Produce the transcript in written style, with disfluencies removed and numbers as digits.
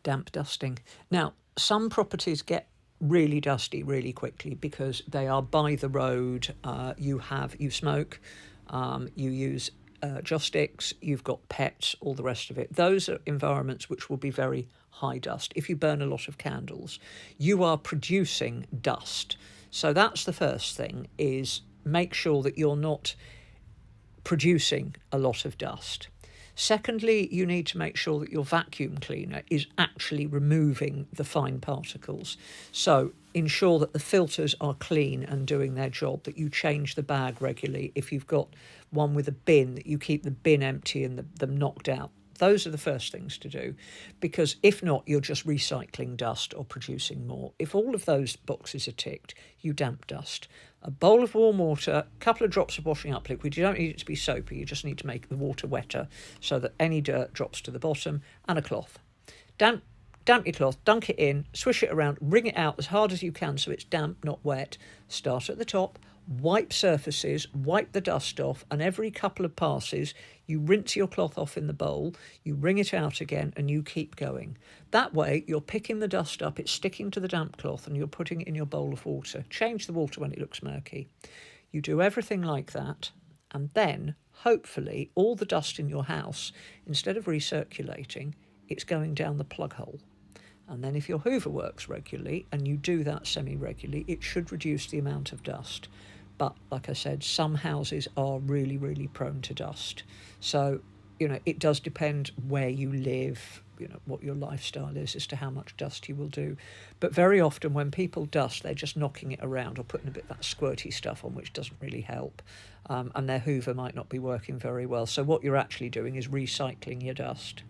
Damp dusting. Now, some properties get really dusty really quickly because they are by the road. You smoke, you use joss sticks, you've got pets, all the rest of it. Those are environments which will be very high dust. If you burn a lot of candles, you are producing dust. So that's the first thing, is make sure that you're not producing a lot of dust. Secondly, you need to make sure that your vacuum cleaner is actually removing the fine particles. So ensure that the filters are clean and doing their job, that you change the bag regularly. If you've got one with a bin, that you keep the bin empty and them knocked out. Those are the first things to do, because if not, you're just recycling dust or producing more. If all of those boxes are ticked, you damp dust. A bowl of warm water, a couple of drops of washing up liquid. You don't need it to be soapy, you just need to make the water wetter so that any dirt drops to the bottom, and a cloth. Damp your cloth, dunk it in, swish it around, wring it out as hard as you can so it's damp, not wet. Start at the top, wipe surfaces, wipe the dust off, and every couple of passes you rinse your cloth off in the bowl, you wring it out again, and you keep going. That way you're picking the dust up, it's sticking to the damp cloth, and you're putting it in your bowl of water. Change the water when it looks murky. You do everything like that, and then hopefully all the dust in your house, instead of recirculating, it's going down the plug hole. And then if your Hoover works regularly, and you do that semi-regularly, it should reduce the amount of dust. But like I said, some houses are really, really prone to dust. So, it does depend where you live, what your lifestyle is as to how much dust you will do. But very often when people dust, they're just knocking it around or putting a bit of that squirty stuff on, which doesn't really help. And their Hoover might not be working very well. So what you're actually doing is recycling your dust.